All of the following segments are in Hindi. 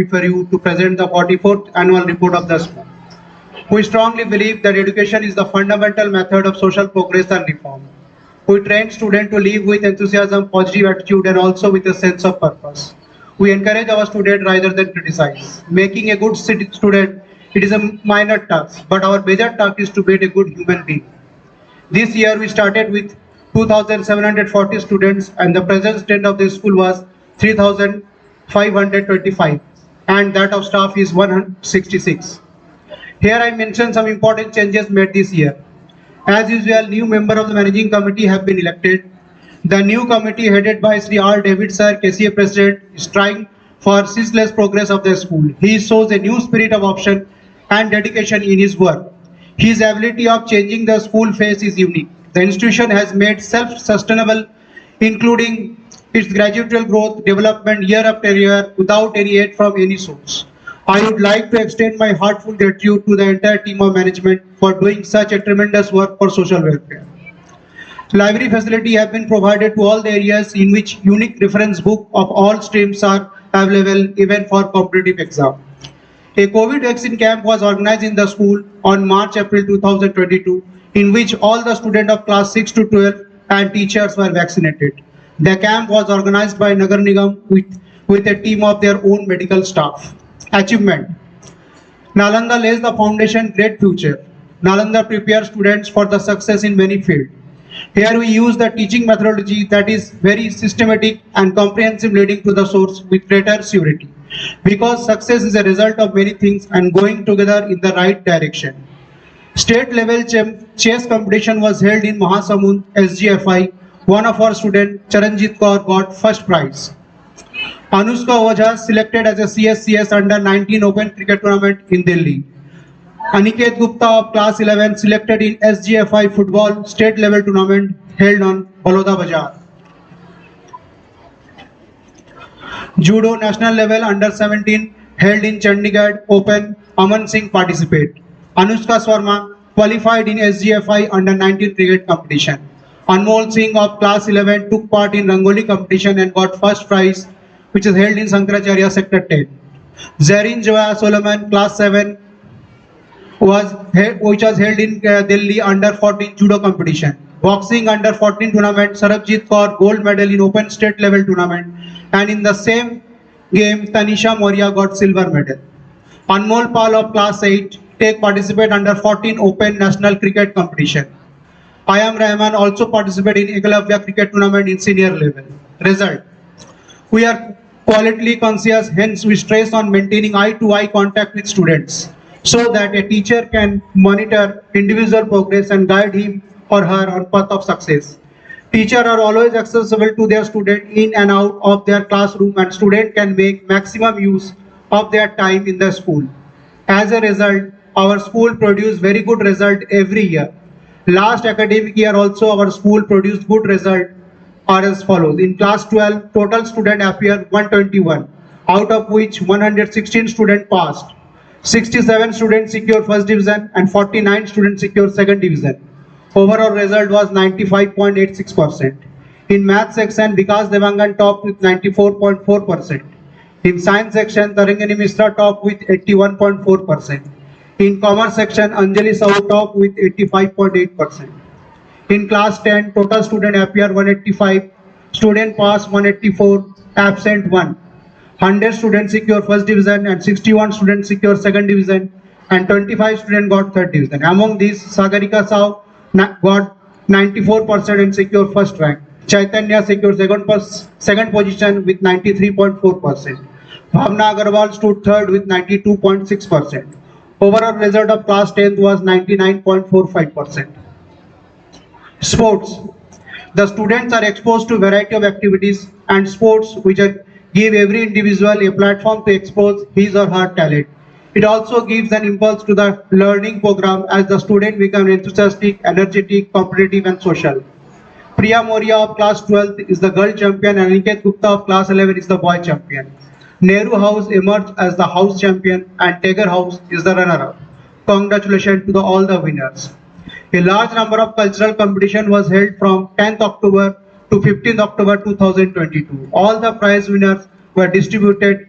for you to present the 44th annual report of the school. We strongly believe that education is the fundamental method of social progress and reform. We train students to live with enthusiasm, positive attitude, and also with a sense of purpose. We encourage our students rather than criticize. Making a good student, it is a minor task, but our major task is to build a good human being. This year we started with 2,740 students and the present strength of the school was 3,525 and that of staff is 166. Here I mention some important changes made this year. As usual, new member of the managing committee have been elected. The new committee headed by Sri R. David Sir, KCA President, is trying for ceaseless progress of the school. He shows a new spirit of option and dedication in his work. His ability of changing the school face is unique. The institution has made self-sustainable, including its gradual growth, development year after year without any aid from any source. I would like to extend my heartfelt gratitude to the entire team of management for doing such a tremendous work for social welfare. Library facility have been provided to all the areas in which unique reference book of all streams are available even for competitive exam. A COVID vaccine camp was organized in the school on March-April 2022, in which all the students of class 6 to 12 and teachers were vaccinated. The camp was organized by Nagar Nigam with a team of their own medical staff. Achievement. Nalanda lays the foundation great future. Nalanda prepares students for the success in many fields. Here we use the teaching methodology that is very systematic and comprehensive, leading to the source with greater surety. Because success is a result of many things and going together in the right direction. State level chess competition was held in Mahasamund, SGFI. One of our students, Charanjit Kaur, got first prize. Anushka Ojha selected as a CSCS under 19 Open Cricket Tournament in Delhi. Aniket Gupta of class 11 selected in SGFI football state level tournament held on Baloda Bazaar. Judo national level under 17 held in Chandigarh Open, Aman Singh participate. Anushka Swarma qualified in SGFI under 19 cricket competition. Anmol Singh of class 11 took part in Rangoli competition and got first prize, which is held in Sankaracharya sector 10. Zarin Joya Solomon class 7 which was held in Delhi under 14 judo competition. Boxing under 14 tournament, Sarabjit Kaur gold medal in open state level tournament, and in the same game Tanisha Moria got silver medal. Anmol Pal of class 8 participate under 14 open national cricket competition. Ayam Rahman also participated in Ekalavya cricket tournament in senior level. Result. We are quality conscious, hence we stress on maintaining eye-to-eye contact with students, so that a teacher can monitor individual progress and guide him or her on path of success. Teachers are always accessible to their student in and out of their classroom, and student can make maximum use of their time in the school. As a result, our school produced very good result every year. Last academic year also our school produced good result are as follows. In class 12, total student appeared 121, out of which 116 students passed. 67 students secured first division and 49 students secured second division. Overall result was 95.86%. In math section, Vikas Devangan topped with 94.4%. In science section, Tarangani Misra topped with 81.4%. In commerce section, Anjali Sahu topped with 85.8%. In class 10, total student appeared 185, student passed 184, absent 1. 100 students secure first division and 61 students secure second division and 25 students got third division. Among these, Sagarika Sahu got 94% and secured first rank. Chaitanya secured second position with 93.4%. Bhavna Agarwal stood third with 92.6%. Overall result of class 10th was 99.45%. Sports. The students are exposed to variety of activities and sports which give every individual a platform to expose his or her talent. It also gives an impulse to the learning program as the student becomes enthusiastic, energetic, competitive and social. Priya Moria of class 12 is the girl champion and Aniket Gupta of class 11 is the boy champion. Nehru House emerged as the house champion and Tiger House is the runner-up. Congratulations to all the winners. A large number of cultural competition was held from 10th October to 15th October 2022. All the prize winners were distributed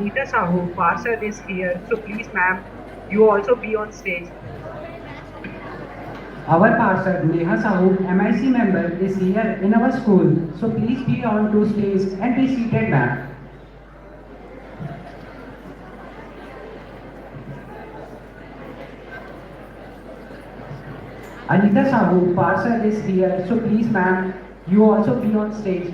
Anita Sahu, Parsad is here, so please ma'am, you also be on stage. Our Parsad Neha Sahu, MIC member, is here in our school, so please be on to stage and be seated, ma'am. Anita Sahu, Parsad is here, so please, ma'am, you also be on stage.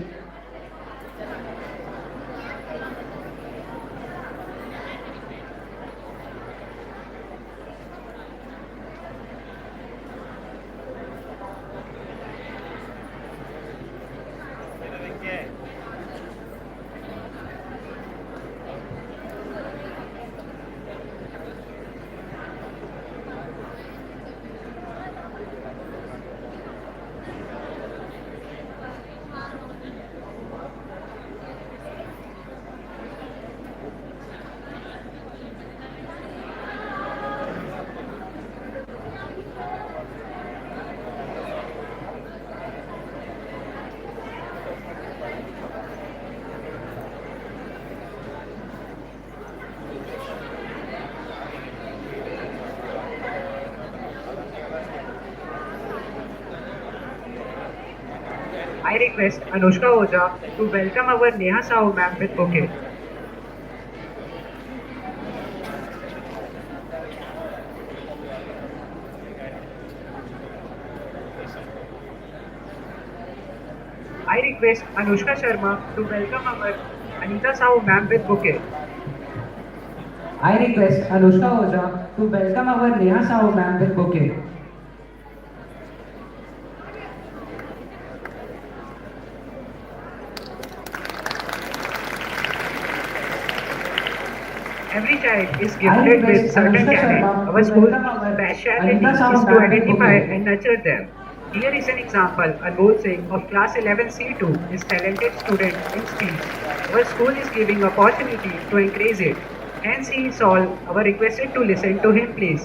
I request Anushka Oja to welcome our Neha Sahu ma'am with bouquet. I request Anushka Sharma to welcome our Anita Sahu ma'am with bouquet. I request Anushka Oja to welcome our Neha Sahu ma'am with bouquet. Every child is gifted with certain talent. Our school's specialty is to identify and nurture them. Here is an example. Anmol Singh of class 11C2 is talented student in speech. Our school is giving opportunity to increase it. Hence he is all our requested to listen to him please.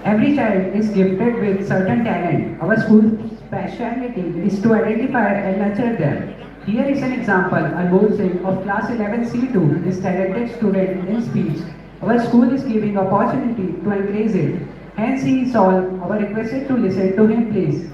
Every child is gifted with certain talent. Our school's specialty is to identify and nurture them. Here is an example. Anmol Singh of class 11C2 is talented student in speech. Our school is giving opportunity to encourage it. Hence he is all our requested to listen to him please.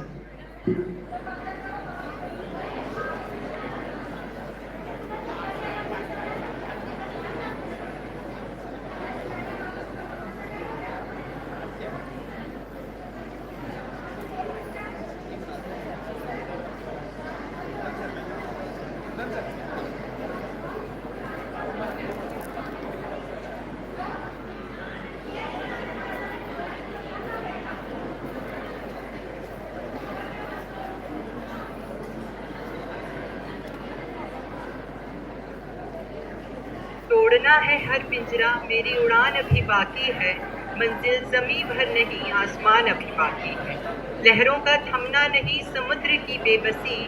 तोड़ना है हर पिंजरा मेरी उड़ान अभी बाकी है मंजिल जमी भर नहीं आसमान अभी बाकी है लहरों का थमना नहीं समुद्र की बेबसी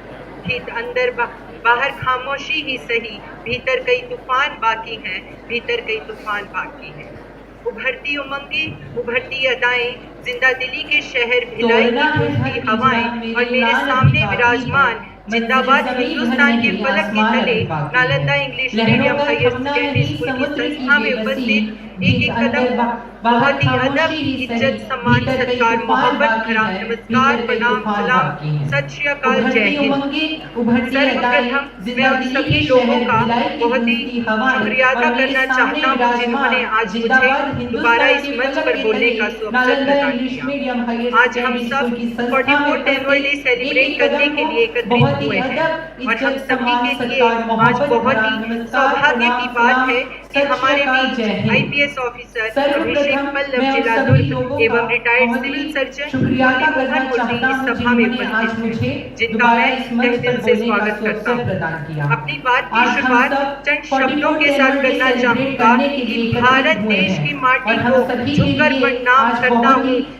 भीत अंदर बाहर खामोशी ही सही भीतर कई तूफान बाकी हैं भीतर कई तूफान बाकी हैं उभरती उमंगें उभरती अदाएं जिंदा दिली के शहर भिलाई की धूलती हवाएं और मेरे सामने विराजमान जिंदाबाद हिंदुस्तान के फलक के तले Nalanda English medium higher secondary school की संस्था में उपस्थित एक एक कदम बहुत ही अदब इज्जत सम्मान सत्कार मोहब्बत भरा नमस्कार प्रणाम सलाम सत श्री अकाल जय हिंद सर्वप्रथम मैं उन सभी लोगों का बहुत ही शुक्रिया अदा करना चाहता हूँ जिन्होंने आज मुझे दोबारा इस मंच पर बोलने का अवसर प्रदान किया आज हम सब 44th एनुअल डे सेलिब्रेट करने के लिए एकत्रित हुए हैं और हम सभी के लिए आज बहुत ही सौभाग्य की बात है कि हमारे बीच IPS ऑफिसर अभिषेक पल्लव जिला दुर्ग एवं रिटायर्ड सिविल सर्जन मोहन मूर्ति इस सभा में उपस्थित हैं जिनका मैं तहे दिल से स्वागत करता हूँ। अपनी बात की शुरुआत चंद शब्दों के साथ करना चाहूँगा कि भारत देश की माटी को झुककर प्रणाम करता हूँ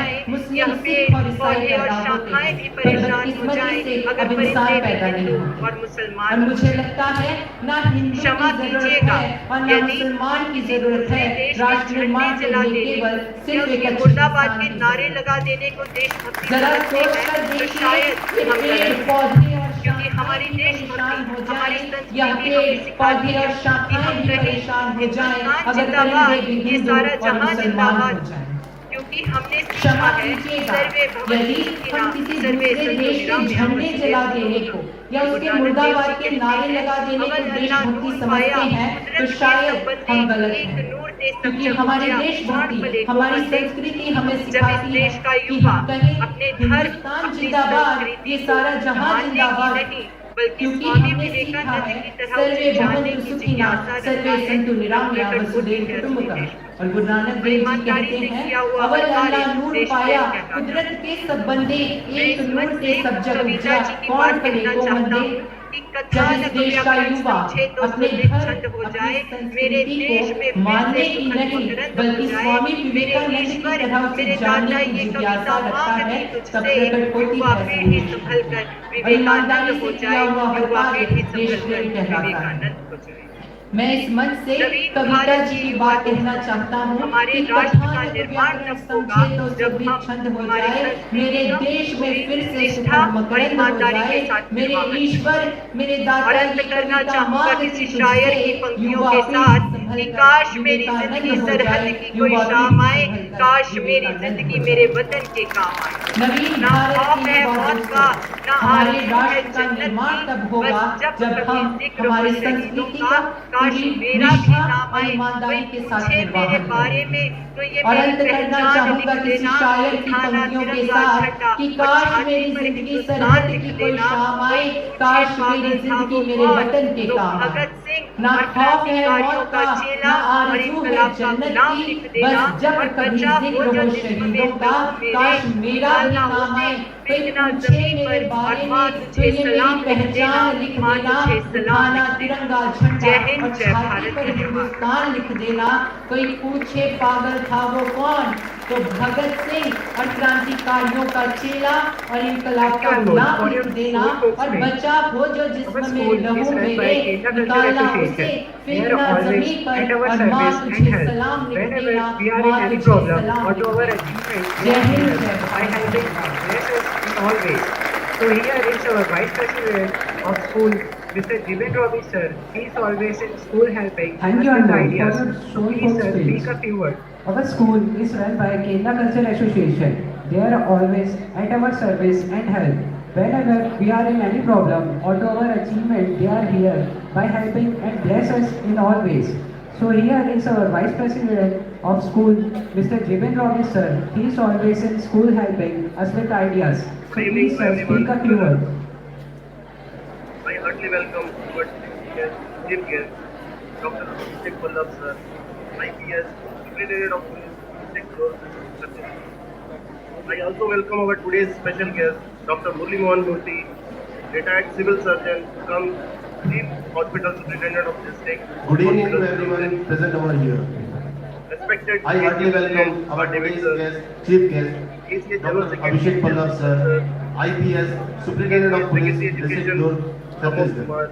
जाए या मुस्लिम, फिर सिख और ईसाई पौधे और पैदा होते शाखाएं भी हैं, पर परेशान हो बदकिस्मती जाए से अगर अब इंसान परिंदे पैदा भी नहीं हिंदू होते। और और मुसलमान मुझे लगता है ना हिंदू क्षमा की जरूरत कीजिएगा है और ना यदि मुसलमान की किसी जरूरत है दूसरे देश के राष्ट्र झंडे निर्माण के जला लिए देने केवल या सिर्फ एक उसके अच्छे मुर्दाबाद इंसान के की नारे जरूरत लगा है। देने को देशभक्ति जरा समझते सोच हैं कर तो देखिए शायद कि हम पेड़ गलत हैं। पौधे और क्योंकि शाखाएं हमारी भी परेशान हो देशभक्ति हमारी जाए या संस्कृति पेड़ हमें सिखाती पौधे और है कि शाखाएं हम भी कहें परेशान हो जाए हिंदुस्तान अगर परिंदे जिंदाबाद भी ये हिंदू सारा और जहां मुसलमान हो जिंदाबाद जाए। क्योंकि हमने सीखा क्षमा है कीजिएगा सर्वे भवन्तु यदि सुखिनः हम किसी सर्वे दूसरे सन्तु देश के निरामयाः झंडे जला देने को या उसके मुर्दाबाद के नारे लगा देने को देशभक्ति समझते हैं तो शायद हम गलत हैं, क्योंकि हमारी देशभक्ति हमारी संस्कृति हमें सिखाती है कि हम कहें अपने धर्म हिंदुस्तान अपनी जिंदाबाद संस्कृति ये सारा को जहां मानने की जिंदाबाद नहीं बल्कि क्योंकि स्वामी हमने सीखा विवेकानंद है की तरह सर्वे उसे जानने भवन्तु की सुखिनः जिज्ञासा सर्वे रखता है सन्तु निरामया डॉक्टर वसुधैव मुरलीधर कुटुम्बकम्। देशमुख। और गुरु नानक और देव जी ईमानदारी कहते से हैं किया हुआ अवल हर कार्य अल्लाह नूर देश पाया प्रेम कहलाता है। कुदरत के सब बंदे मैं एक इस नूर मंच से से सब जग कविता उपजा जी की कौन बात करे कहना को चाहता मंदे। हूँ कि जब कथानक इस देश का व्याकरण युवा समझे तो अपने सुनित धर्म छंद हो अपनी जाए, मेरे संस्कृति देश में को फिर मानने से की सुखद नहीं मकरंद हो बल्कि जाए, स्वामी मेरे विवेकानंद की ईश्वर तरह उसे मेरे जानने दाता की ये जिज्ञासा कविता रखता मांगती है तब तुझसे, प्रकट होती युवा है पीढ़ी संदेश संभल की। कर और विवेकानंद ईमानदारी हो से किया जाए, हुआ हर युवा कार्य पीढ़ी देश संभल कर प्रेम कहलाता है। विवेकानंद हो जाए। मैं इस मंच से नवीन कविता भारत जी के की युवा बात कहना दोस्तों, चाहता हूँ हमारे कि राष्ट्र का कथानक निर्माण व्याकरण तब होगा समझे तो जब सभी हम छंद हो हमारी जाए, संस्कृति मेरे का देश में पूरी फिर से निष्ठा सुखद और मकरंद हो ईमानदारी जाए, के साथ मेरे निर्वाहन। ईश्वर मेरे और दाता अंत ये करना कविता चाहूंगा मांगती किसी तुझसे शायर की पंक्तियों युवा के पीढ़ी साथ संभल कि कर काश मेरी विवेकानंद जिंदगी हो सरहद जाए, की कोई युवा शाम पीढ़ी आए, संभल कर काश मेरी विवेकानंद जिंदगी हो मेरे जाए। वतन के काम आए। नवीन ना भारत खौफ की है युवा मौत दोस्तों, का, ना हमारे आरज़ू है राष्ट्र का जन्नत निर्माण की, तब होगा बस जब जब कभी हम जिक्र हो हमारी शहीदों संस्कृति का, का काश पूरी मेरा भी निष्ठा नाम और आए, ईमानदारी कोई के साथ पूछे मेरे निर्वाहन बारे करें। में तो ये और मेरी अंत करना पहचान चाहूंगा लिख किसी देना, शायर की उठाना पंक्तियों के तिरंगा साथ झंडा कि और काश छाती मेरी पर जिंदगी हिंदुस्तान सरहद लिख की कोई देना। शाम आए, कोई पूछे काश मेरी पागल था जिंदगी वो मेरे कौन, वतन के तो काम आए। भगत सिंह ना और खौफ है क्रांतिकारियों मौत का का, चेला ना और आरज़ू है इनकलाब का जन्नत गुलाम की, लिख देना। बस जब और कभी बचा हो जिक्र जो हो जिस्म शहीदों में का, प्रभु मेरे, काश मेरा भी डालना नाम उसे आए, कोई फेंकना पूछे जमीन मेरे पर बारे और माँ में तो तुझे ये मेरी सलाम लिख देना, पहचान लिख माँ देना, तुझे सलाम उठाना लिख देना। तिरंगा झंडा जय हिंद, और जय छाती भारत, पर धन्यवाद। हिंदुस्तान लिख देना। कोई पूछे पागल था वो कौन, तो भगत सिंह और क्रांतिकारियों का चेला और इनकलाब का Thank you, गुलाम for लिख your देना। school और books, बचा हो जो Our जिस्म school में is लहू run by मेरे, Kerala Cultural निकालना Association. उसे We are फेंकना always जमीन पर at our और माँ service and तुझे help. सलाम लिख Whenever देना, we are in माँ any तुझे problem सलाम or लिख to our देना। achievement, जय we हिंद, are जय help by Bharat. helping bless us in all ways. So here is our Vice President of school, Mr. Jiben Robbie sir. He is always in school helping Thank us you, with Anmol, ideas. for your showing Please good sir, speech. speak a few words. Our school is run by Kerala Cultural Association. They are always at our service and help. Whenever we are in any problem or to our achievement, they are here by helping and bless us in all ways. So here is our Vice President of school, Mr. Jiben Robbie sir. He is always in school helping us with ideas. So please sir, speak a few words. I heartily welcome our chief guest, Dr. Abhishek Pallab sir, IPS, Superintendent of Police, District Road. I also welcome our today's special guest, Dr. Murli Mohan Murthy, retired civil surgeon, come Chief Hospital Superintendent of District. Good evening to Hospital everyone present over here. Respected I heartily welcome our today's guest, chief guest, Dr. Abhishek Pallab sir, IPS, Superintendent of Police, District Durg, Chhattisgarh.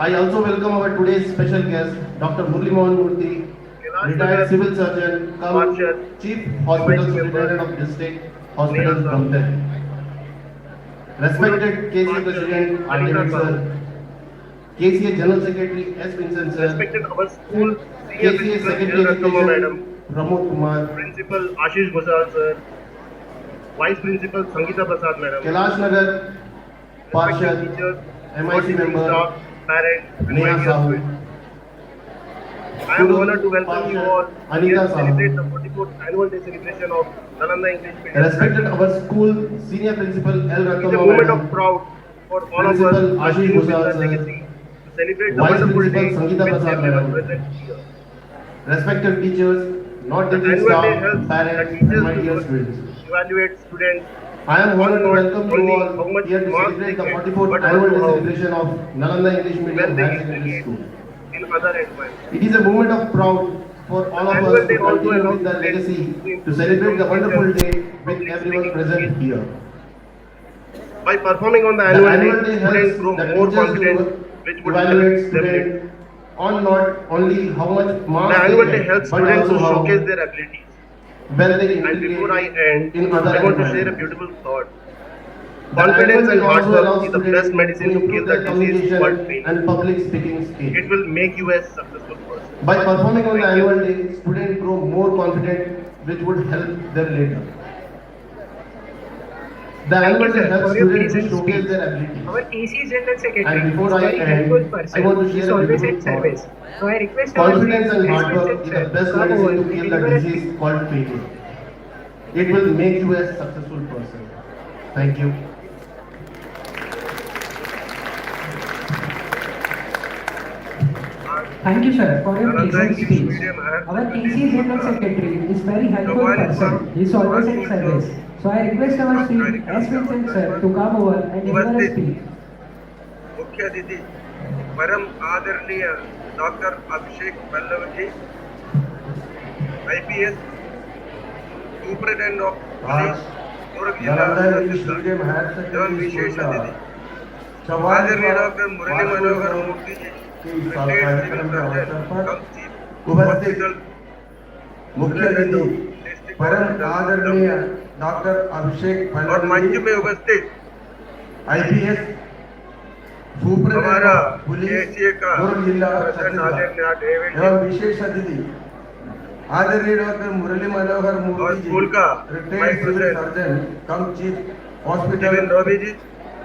I also welcome our today's special guest, Dr. Murli Mohan Murthy, retired civil surgeon, come Chief Hospital Superintendent of District Hospital, Ramteh. Respected KCA President, R. David sir, KCA General Secretary S. Vincent sir, Respected our school senior KCA principal Secretary L. Ratnama Education, madam, Pramod Kumar, Principal Ashish Gosal sir, Vice Principal Sangeeta Prasad madam, Kailash Nagar, respected Parshad, teachers, MIC teaching member, staff, parents, and Neha my dear Sahu, students. I am honored to welcome you all Anita here to Sahu. celebrate the 44th annual day celebration of Nalanda English Medium. respected our school senior principal L. It is a Ratnama moment of madam, proud for all of us Principal to Ashish continue with Gosal the sir, legacy to celebrate the Vice wonderful Principal day Sangeeta with Prasad everyone madam. present here. respected teachers, not The teaching annual day staff, helps the parents, and teachers my dear to students. evaluate students. I am honored to welcome you Only how all much here to marks celebrate they the get, 44th but annual day also how celebration of Nalanda English well Medium they Higher Secondary behave School. in other environments. It is a moment of proud for all of Annual us to day also continue allows with the students legacy to to improve celebrate the wonderful day with public everyone speaking present skills. here. By performing on the The annual annual day, day students helps grow the more teachers confident, to which would evaluate help them later. students on not only how much marks The annual they day get, helps but students to also how showcase their abilities. well they And before I integrate end, in other I want to share a environments. beautiful thought. The annual Confidence day and hard also work allows is the students best medicine to to kill improve the their disease called communication failure. and public speaking It skills. will make you a successful person. By performing on the annual day, students grow more confident, which would help them later. The Thank annual you, day sir, helps for your students to pleasant showcase speech. their abilities. Our KC General Secretary And before is I very end, helpful I person. want to He is share a always beautiful at thought. service. So I request our Confidence and Vice hard work President is sir the best to come over medicine to and kill the deliver a disease speech. called failure. It will make you a successful person. Thank you. Thank you, sir, for your Nalanda pleasant English speech. Medium Higher Our TC Secondary General School, Secretary is very helpful Tawali person. from He is always in School service. So I request our Sri S. Vincent sir to come over and deliver a उपस्थित speech. मुख्य अतिथि परम आदरणीय doctor Abhishek Pallav ji, IPS, superintendent of police, Durg जिला नालंदा इंग्लिश मीडियम हायर एवं सेकेंडरी विशेष स्कूल का अतिथि आदरणीय doctor Murli Manohar Murthy ji, retired civil surgeon cum chief hospital मुख्य अतिथि परम आदरणीय डॉक्टर अभिषेक और पल्लव मंच जी, में उपस्थित IPS हमारा सुपरिटेंडेंट पुलिस एशिया का दुर्ग जिला प्रेसिडेंट छत्तीसगढ़ आदरणीय डेविड जी, एवं विशेष अतिथि आदरणीय डॉक्टर मुरली मनोहर और मूर्ति जी, स्कूल का retired vice civil president surgeon cum chief Jeevan hospital Ravi ji,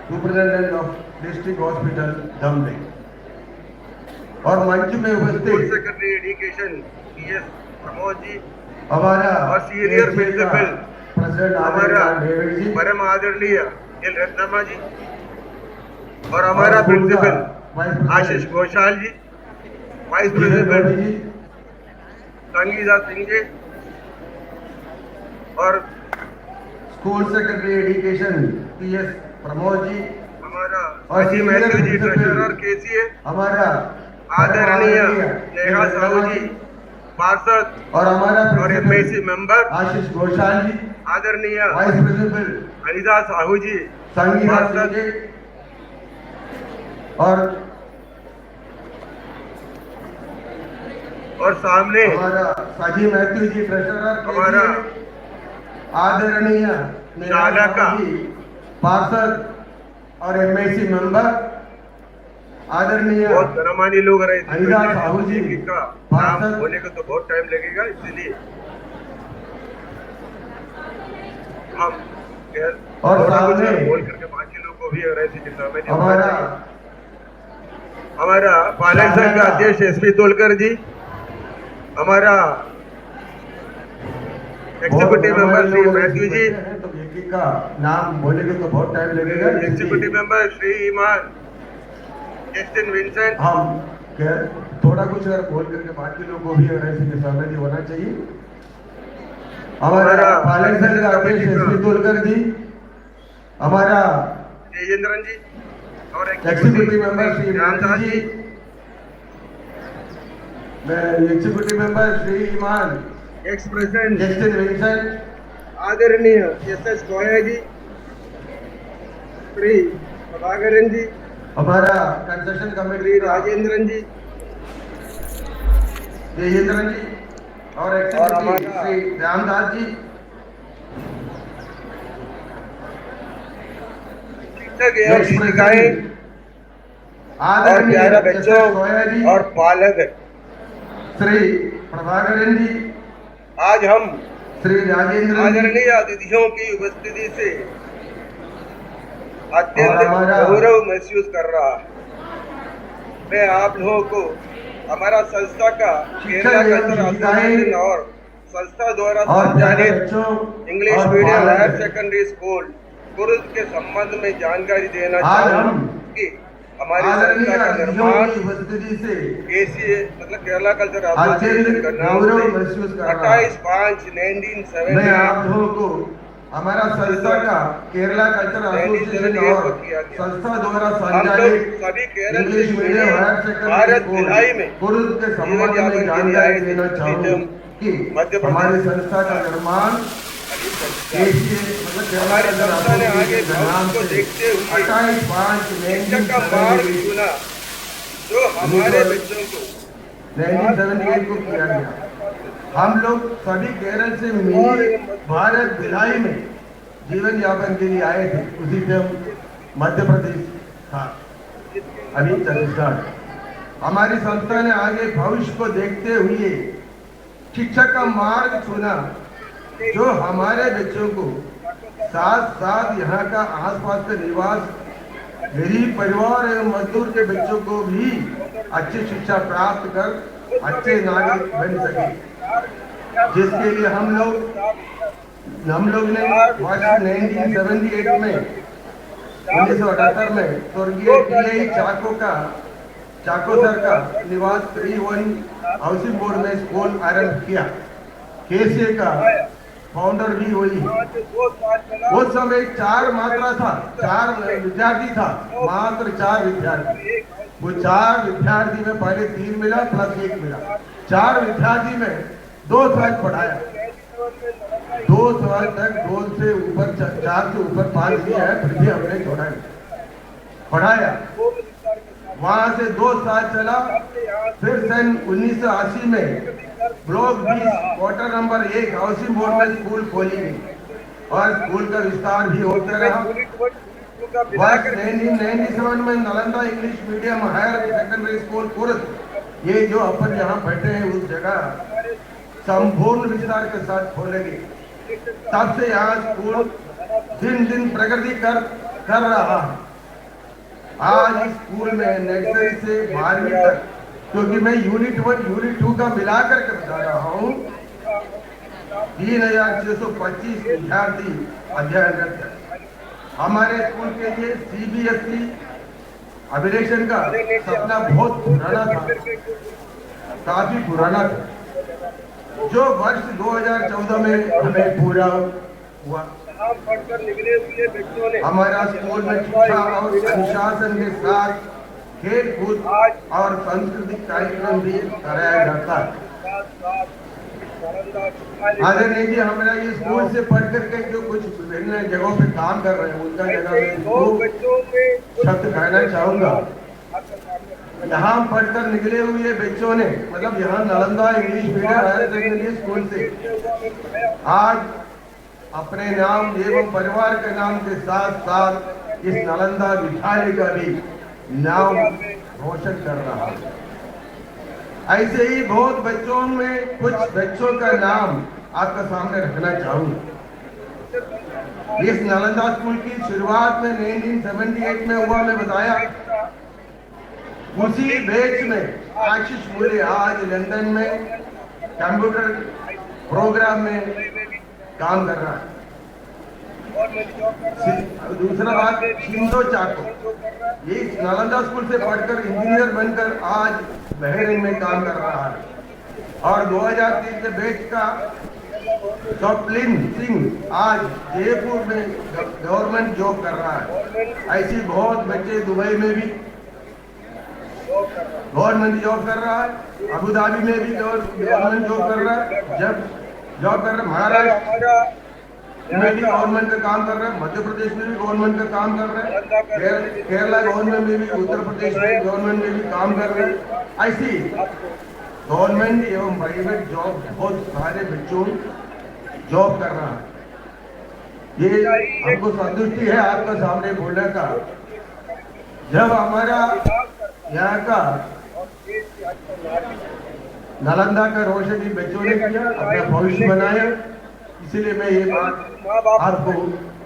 superintendent of district hospital Dhamle और मंच में स्कूल उपस्थित secretary education PS Pramod ji, हमारा और सीनियर ACA का प्रिंसिपल प्रेसिडेंट हमारा आदरणीय डेविड जी, परम आदरणीय एल रत्नमा जी, और हमारा और स्कूल का principal vice president Ashish Ghoshal ji, vice Jeevan Ravi principal ji, Sangeeta Singh ji, और school secretary education PS Pramod ji, हमारा और अजी senior Matthew ji principal treasurer KCA, हमारा आदरणीय नेहा एल साहू रत्नमा जी पार्षद और हमारा और principal MAC member Ashish Ghoshal ji, आदरणीय वाइस प्रिंसिपल अनिता साहू जी संगीता सिंह पार्षद, जी, और सामने हमारा साजी मैथ्यू जी ट्रेजरर हमारा आदरणीय शाला का पार्षद और MAC मेंबर आदरणीय बहुत गणमान्य लोग रहे थे, अनिता साहू जी, एक का नाम पार्षद होने को तो बहुत टाइम लगेगा, इसलिए हम और थोड़ा कुछ सामने बोल करके बाकी लोगों को भी अगर ऐसी किताबें नहीं हमारा होना चाहिए। हमारा पालन संघ का अध्यक्ष SP तोलकर जी, हमारा एग्जीक्यूटिव मेंबर श्री मैथ्यू जी, तो एक का नाम बोलेंगे तो बहुत टाइम लगेगा, एग्जीक्यूटिव मेंबर श्री ईमान, जस्टिन विंसेंट, हम थोड़ा कुछ अगर बोल करके बाकी लोगों को भी अगर ऐसे सहमति होना चाहिए। हमारा पालन संघ का अध्यक्ष SP तोलकर जी, हमारा तेजेंद्रन जी, और executive member Shri Ramdas ji, executive member Shri ईमान, एक्स प्रेसिडेंट जस्टिन विंसेंट, आदरणीय SS गोया जी, श्री प्रभाकरन जी, हमारा कंस्ट्रक्शन श्री कमेटी राजेंद्रन जी, तेजेंद्रन जी, और एग्जीक्यूटिव हमारा श्री रामदास जी, शिक्षक एवं शिक्षिकाएं और आदरणीय प्यारा SS बच्चों गोया जी, और पालक, श्री प्रभाकरन जी, आज हम श्री राजेंद्र जी, आदरणीय अतिथियों की उपस्थिति से अत्यंत और हमारा गौरव महसूस कर रहा है। मैं आप लोगों को हमारा संस्था का केरला एवं कल्चर शिक्षिकाएं एसोसिएशन और संस्था द्वारा और प्यारे संचालित बच्चों इंग्लिश और मीडियम बालक, हायर सेकेंडरी स्कूल कुर्द के संबंध में जानकारी देना आज चाहूँ हम कि हमारी आदरणीय संस्था का अतिथियों निर्माण की उपस्थिति से KCA मतलब केरला कल्चर अत्यंत एसोसिएशन का नाम गौरव से महसूस कर रहा हूं। 28/5/1970 मैं आप लोगों को हमारा संस्था का केरला कल्चर एसोसिएशन और संस्था द्वारा हम लोग संचालित सभी केरल इंग्लिश से मीडियम हायर जुड़े भारत सेकेंडरी भिलाई में स्कूल कुर्द के संबंध में जानकारी देना चाहूँ कि मध्य प्रदेश हमारी संस्था का निर्माण KCA मतलब हमारी केरला संस्था ने कल्चर आगे एसोसिएशन के नाम भविष्य को से देखते हुए 28/5/1978 शिक्षक का मार्ग चुना जो हमारे बच्चों को 1978 को किया गया। हम लोग सभी केरल से मिली भारत भिलाई में जीवन यापन के लिए आए थे, उसी से हम मध्य प्रदेश था अभी छत्तीसगढ़। हमारी संस्था ने आगे भविष्य को देखते हुए शिक्षा का मार्ग चुना जो हमारे बच्चों को साथ साथ यहाँ का आसपास का निवास गरीब परिवार एवं मजदूर के बच्चों को भी अच्छी शिक्षा प्राप्त कर अच्छे नागरिक बन सके, जिसके लिए हम लोग ने वर्ष 1978 में 1978 में स्वर्गीय TI चाको का चाकोसर का निवास 3-1 हाउसिंग बोर्ड में स्कूल आरंभ किया। केसीए का फाउंडर भी वही। उस समय 4 मात्रा था, 4 विद्यार्थी था, मात्र 4 विद्यार्थी। वो 4 विद्यार्थी में पहले 3 मिला प्लस 1 मिला। 4 विद्यार्थी में 2 साल पढ़ाया, 2 साल तक 2 से ऊपर 4 से ऊपर 5 दिया है, फिर भी हमने छोड़ा पढ़ाया। वहां से 2 साल चला, फिर सन 1980 में block 20 quarter number 1 housing board में स्कूल खोली गई और स्कूल का विस्तार भी होता रहा। वर्ष 1997 में Nalanda English medium higher secondary school Kurud, ये जो अपन यहाँ बैठे हैं उस जगह संपूर्ण विस्तार के साथ खोले गए। तब से यहाँ स्कूल दिन दिन प्रगति कर रहा है। आज इस स्कूल में नर्सरी से 12वीं तक, क्योंकि मैं यूनिट 1 यूनिट 2 का मिलाकर के बता रहा हूँ, 3625 विद्यार्थी अध्ययनरत है। हमारे स्कूल के लिए CBSE अभिलेखन का सपना बहुत पुराना था, काफी पुराना था, जो वर्ष 2014 में हमें पूरा हुआ। हमारा स्कूल में शिक्षा और अनुशासन के साथ खेल कूद और सांस्कृतिक कार्यक्रम भी कराया जाता है। आदरणीय जी, हमारा ये स्कूल से पढ़ करके जो कुछ विभिन्न जगहों पे काम कर रहे हैं, उनका जगह शब्द कहना चाहूंगा। यहाँ पढ़कर निकले हुए बच्चों ने, मतलब यहाँ Nalanda English medium higher secondary school से आज अपने नाम एवं परिवार के नाम के साथ साथ इस नालंदा विद्यालय का भी नाम रोशन कर रहा है। ऐसे ही बहुत बच्चों में कुछ बच्चों का नाम आपका सामने रखना चाहूंगा। इस नालंदा स्कूल की शुरुआत में 1978 में हुआ, मैं बताया। उसी बैच में आशीष मूल्य आज लंदन में कंप्यूटर प्रोग्राम में काम कर रहा है। दूसरा बात, शिंदो चाको, ये नालंदा स्कूल से पढ़कर इंजीनियर बनकर आज बहरीन में काम कर रहा है। और 2003 के बैच का स्वप्निल सिंह आज जयपुर में गवर्नमेंट जॉब कर रहा है। ऐसी बहुत बच्चे दुबई में भी गवर्नमेंट जॉब कर रहा है, अबू धाबी में भी गवर्नमेंट जॉब कर रहा है, जब जॉब कर रहा है, महाराष्ट्र में भी गवर्नमेंट का काम कर रहा है, मध्य प्रदेश में भी गवर्नमेंट का काम कर रहा है, केरला गवर्नमेंट में भी, उत्तर प्रदेश में गवर्नमेंट में भी काम कर रहे हैं। ऐसी गवर्नमेंट एवं प्राइवेट जॉब बहुत सारे बच्चों जॉब कर रहा है। ये हमको संतुष्टि है आपका सामने बोलने का। जब हमारा यहाँ का नालंदा का रोशन बच्चों ने किया, अपना भविष्य बनाया, इसलिए मैं ये बात आपको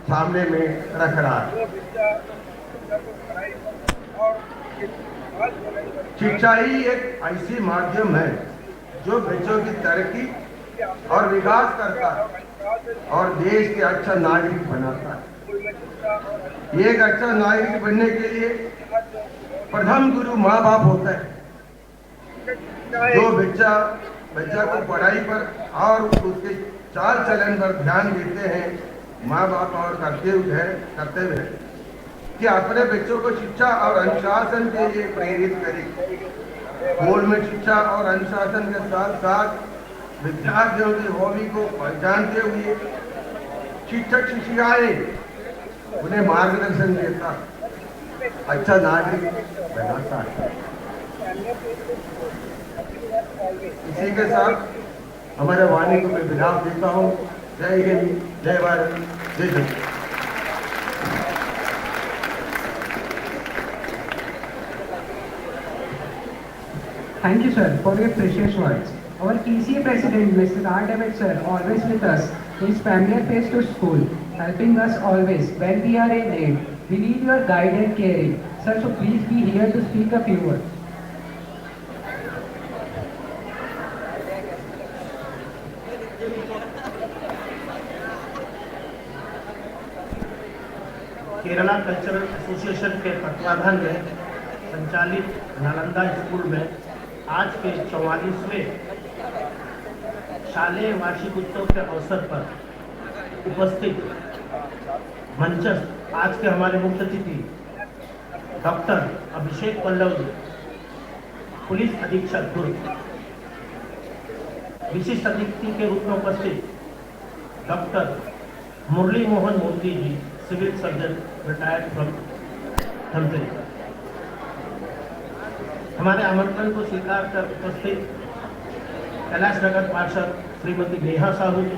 सामने में रख रहा हूँ। शिक्षा ही एक ऐसी माध्यम है जो बच्चों की तरक्की और विकास करता है और देश के अच्छा नागरिक बनाता है। एक अच्छा नागरिक बनने के लिए प्रथम गुरु माँ बाप होता है। जो बच्चा को पढ़ाई पर और उसके चाल चलन पर ध्यान देते हैं, माँ बाप और कर्तव्य है कि अपने बच्चों को शिक्षा और अनुशासन के लिए प्रेरित करें। स्कूल में शिक्षा और अनुशासन के साथ साथ विद्यार्थियों की हॉबी को पहचानते हुए शिक्षक शिक्षिकाएं उन्हें मार्गदर्शन देता, अच्छा नागरिक बनाता है। इसी के साथ हमारे वाणी को मैं विराम देता हूँ। जय हिंद, जय भारत, जय जय। Thank you, sir, for your precious words. Our TCA President, Mr. R. David, sir, always with us. He is familiar face to school, helping us always when we are in need. We need your guide and caring. Sir, so please be here to speak a few words. Kerala cultural association के तत्वाधान में संचालित नालंदा स्कूल में आज के 44वें शालेय वार्षिक उत्सव के अवसर पर उपस्थित मंचस्थ आज के हमारे मुख्य अतिथि डॉक्टर अभिषेक पल्लव जी, पुलिस अधीक्षक दुर्ग, विशिष्ट अतिथि के रूप में उपस्थित doctor Murli Mohan Modi ji, civil surgeon retired from Dhamtari. हमारे आमंत्रण को स्वीकार कर उपस्थित कैलाश नगर पार्षद श्रीमती नेहा साहू जी,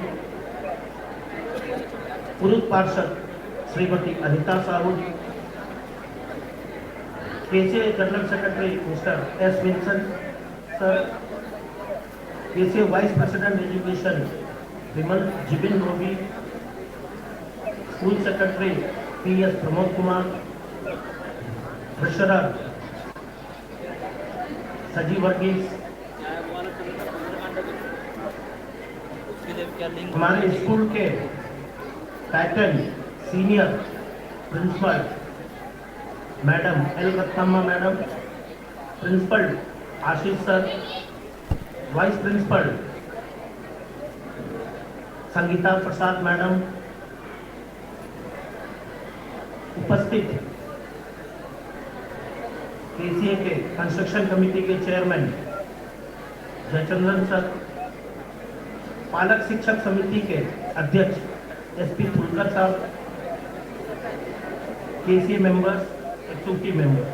पूर्व पार्षद Shrimati Anita Sahu ji, KCA general secretary mister S Vinson sir, KCA vice president education Vimal Jibin Roby, school secretary PS Pramod Kumar, treasurer Saji Varghese, हमारे स्कूल के patron senior principal madam L Ratnamma madam, principal Ashish sir, vice principal Sangeeta Prasad madam, उपस्थित केसीए के कंस्ट्रक्शन कमेटी के चेयरमैन जयचंद्रन सर, पालक शिक्षक समिति के अध्यक्ष एसपी फुलकर साहब, केसीए मेंबर्स, एग्जीक्यूटिव मेंबर्स,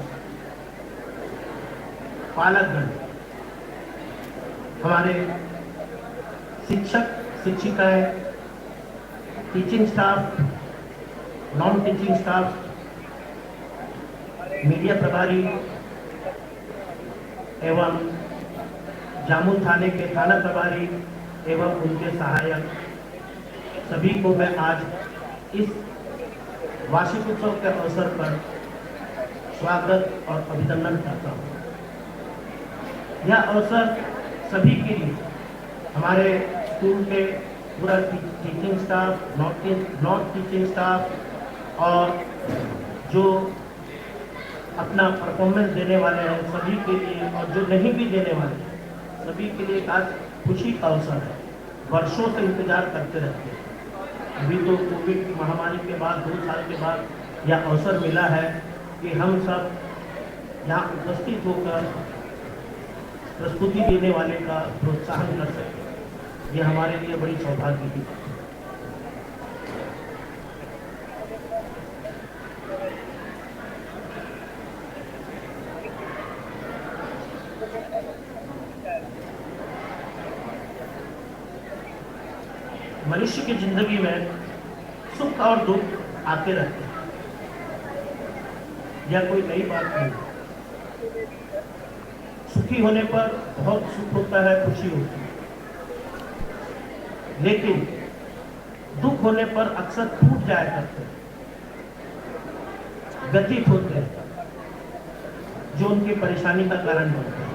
पालकगण, हमारे शिक्षक शिक्षिकाएं, teaching staff, non teaching staff, media प्रभारी एवं जामुन थाने के थाना प्रभारी एवं उनके सहायक, सभी को मैं आज इस वार्षिक उत्सव के अवसर पर स्वागत और अभिनंदन करता हूँ। यह अवसर सभी के लिए, हमारे स्कूल के पूरा teaching staff, non teaching staff और जो अपना परफॉर्मेंस देने वाले हैं सभी के लिए, और जो नहीं भी देने वाले हैं सभी के लिए एक आज खुशी का अवसर है। वर्षों से इंतजार करते रहते हैं। अभी तो कोविड की महामारी के बाद 2 साल के बाद यह अवसर मिला है कि हम सब यहाँ उपस्थित होकर प्रस्तुति देने वाले का प्रोत्साहन कर सकें। यह हमारे लिए बड़ी सौभाग्य की बात है। मनुष्य की जिंदगी में सुख और दुख आते रहते हैं, यह कोई नई बात नहीं। सुखी होने पर बहुत सुख होता है, खुशी होती है, लेकिन दुख होने पर अक्सर टूट जाया करते हैं, व्यतीत होते हैं, जो उनकी परेशानी का कारण बनता है।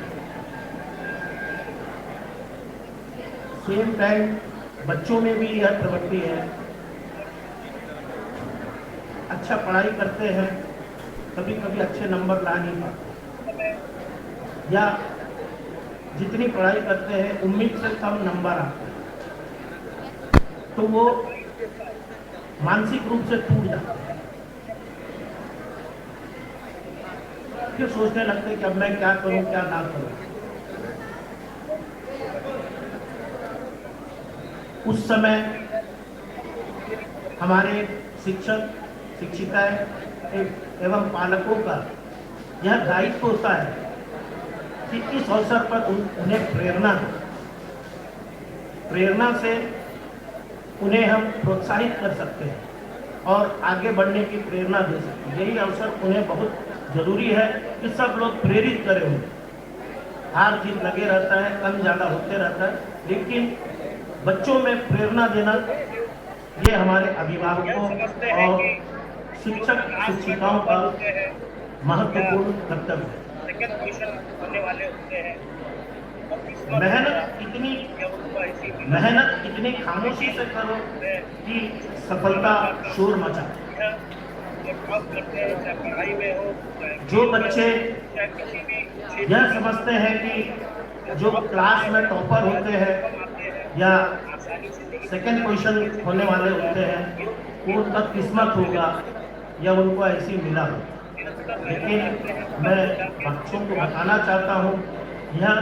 सेम टाइम बच्चों में भी यह प्रवृत्ति है, अच्छा पढ़ाई करते हैं, कभी कभी अच्छे नंबर ला नहीं पाते, या जितनी पढ़ाई करते हैं उम्मीद से कम नंबर आते हैं, तो वो मानसिक रूप से टूट जाते हैं। फिर सोचने लगते हैं कि अब मैं क्या करूं, क्या ना करूं। उस समय हमारे शिक्षक शिक्षिकाएं एवं पालकों का यह दायित्व होता है कि इस अवसर पर उन्हें प्रेरणा से उन्हें हम प्रोत्साहित कर सकते हैं और आगे बढ़ने की प्रेरणा दे सकते हैं। यही अवसर उन्हें बहुत जरूरी है कि सब लोग प्रेरित करें उन्हें। हार जीत लगे रहता है, कम ज़्यादा होते रहता है, लेकिन बच्चों में प्रेरणा देना ये हमारे अभिभावकों और शिक्षक शिक्षिकाओं का महत्वपूर्ण कर्तव्य है। मेहनत इतनी खामोशी से करो कि सफलता शोर मचा। टॉप करते हैं, चाहे पढ़ाई में हो, जो बच्चे चाहे किसी भी क्षेत्र यह समझते हैं कि जो क्लास में टॉपर होते हैं या सेकंड पोजीशन होने वाले होते हैं वो उनका किस्मत होगा या उनको ऐसी मिला हो, लेकिन मैं बच्चों को बताना चाहता हूँ यह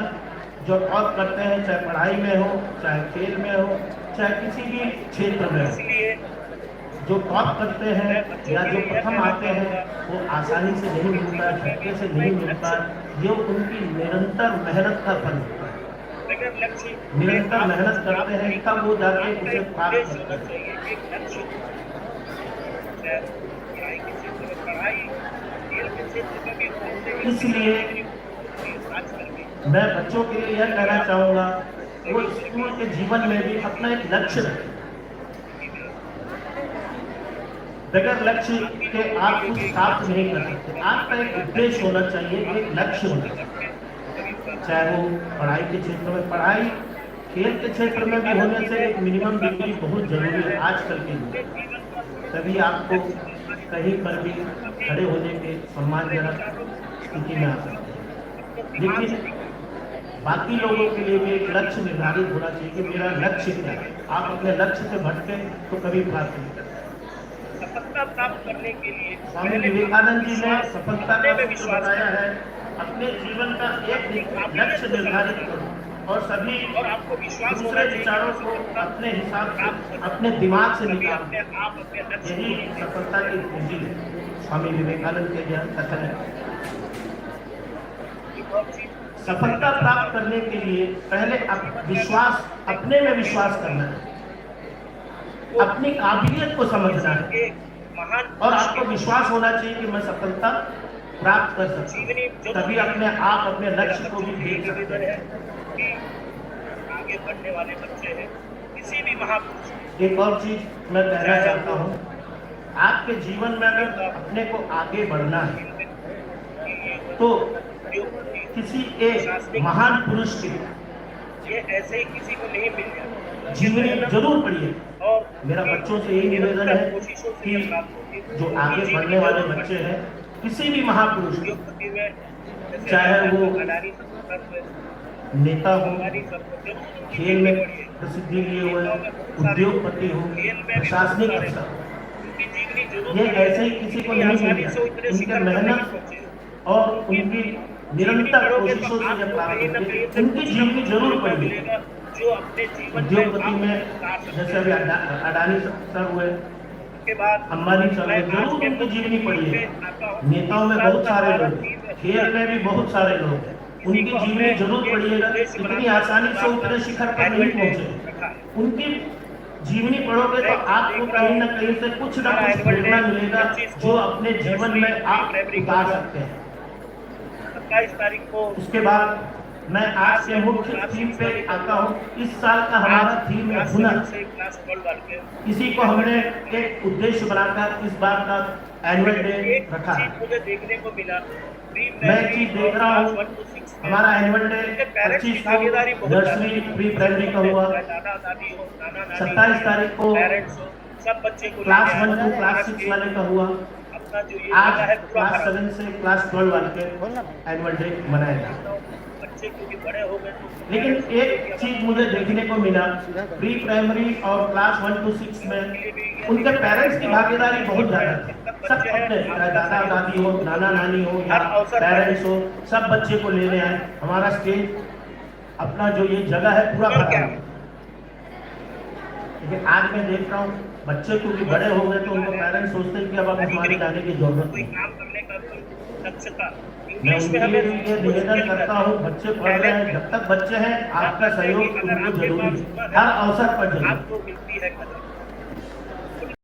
जो टॉप करते हैं चाहे पढ़ाई में हो, चाहे खेल में हो, चाहे किसी भी क्षेत्र में हो, जो टॉप करते हैं या जो प्रथम आते हैं वो आसानी से नहीं मिलता है, झटके से नहीं मिलता है। ये उनकी निरंतर मेहनत का फल होता है। निरंतर मेहनत करते हैं तब वो जाके उसे प्राप्त करते हैं। इसलिए मैं बच्चों के लिए यह कहना चाहूँगा वो स्कूल के जीवन में भी अपना एक लक्ष्य रखें। बगैर लक्ष्य के आप कुछ प्राप्त नहीं कर सकते। आपका एक उद्देश्य होना चाहिए, एक लक्ष्य होना चाहिए, चाहे वो पढ़ाई के क्षेत्र में पढ़ाई, खेल के क्षेत्र में भी होने से एक मिनिमम डिग्री बहुत जरूरी है आजकल के लिए। तभी आपको कहीं पर भी खड़े होने के सम्मानजनक स्थिति में आ सकते हैं। लेकिन बाकी लोगों के लिए भी एक लक्ष्य निर्धारित होना चाहिए कि मेरा लक्ष्य क्या है। आप अपने लक्ष्य से भटके तो कभी प्राप्त नहीं कर सकते। सफलता प्राप्त करने के लिए स्वामी विवेकानंद जी ने सफलता का सूत्र बताया है, अपने जीवन का एक लक्ष्य निर्धारित करो और सभी और आपको विश्वास दूसरे विचारों को अपने हिसाब से अपने दिमाग से निकालो। आप अपने लक्ष्य यही सफलता की कुंजी है। स्वामी विवेकानंद के यह कथन है। सफलता प्राप्त करने के लिए पहले विश्वास, अपने में विश्वास करना है, अपनी काबिलियत को समझना है और आपको विश्वास होना चाहिए कि मैं सफलता प्राप्त कर सकता हूं। तभी अपने आप अपने लक्ष्य को भी देख सकते हैं। आगे बढ़ने वाले बच्चे हैं, किसी भी महापुरुष। एक और चीज मैं कहना चाहता हूँ, आपके जीवन में अगर अपने को आगे बढ़ना है तो किसी एक महान पुरुष की ये ऐसे ही किसी को नहीं मिल जाता, जीवनी जरूर पढ़िए। और मेरा बच्चों से यही निवेदन है कि जो आगे बढ़ने वाले बच्चे हैं, किसी भी महापुरुष की, चाहे वो नेता हो, खेल में प्रसिद्धि लिए हुए, उद्योगपति हो, प्रशासनिक अफसर हो, ये ऐसे ही किसी को नहीं मिल जाता। उनकी मेहनत और उनकी निरंतर कोशिशों से जब प्राप्त होती है, उनकी जीवनी जरूर पढ़िए। जो अपने जीवन उद्योगपति में जैसे अभी अडानी सर हुए, के बाद अंबानी सर हुए, जरूर उनकी जीवनी पढ़िए। नेताओं में बहुत सारे लोग हैं, खेल में भी बहुत सारे लोग हैं, उनकी जीवनी जरूर पढ़िएगा। इतनी आसानी से उतने शिखर पर नहीं पहुंचे। उनकी जीवनी पढ़ोगे तो आपको कहीं ना कहीं से कुछ ना कुछ प्रेरणा मिलेगा जो अपने जीवन में आप उतार सकते हैं। 27 तारीख को उसके बाद मैं आज के मुख्य थीम पे आता हूँ। इस साल का हमारा थीम है हुनर। इसी को हमने एक उद्देश्य बनाकर इस बार का एनुअल डे रखा है। मुझे देखने को मिला, मैं चीज देख रहा हूँ, हमारा एनुअल डे 25 को नर्सरी प्री प्राइमरी का हुआ, 27 तारीख को सब बच्चे को क्लास 1 to क्लास 6 वाले का हुआ, आज क्लास 7 से क्लास 12 वाले के एनुअल डे मनाया गया। बच्चे क्योंकि बड़े हो गए तो लेकिन एक चीज मुझे देखने को मिला, प्री प्राइमरी और क्लास 1 to 6 में उनके पेरेंट्स की भागीदारी बहुत ज्यादा थी। सब अपने दादा दादी हो, नाना नानी हो या पेरेंट्स हो, सब बच्चे को लेने आए। हमारा स्टेज अपना जो ये जगह है पूरा भरा है। लेकिन आज मैं देख रहा हूँ बच्चे क्योंकि बड़े हो गए तो उनको पेरेंट्स सोचते हैं कि अब हमारे लाने की जरूरत नहीं। काम करने का दक्षता मैं उनके लिए ये निवेदन करता हूँ, बच्चे पढ़ रहे हैं, जब तक बच्चे हैं आपका सहयोग उनको जरूरी है, हर अवसर पर जरूरी। आपको मिलती है कदर।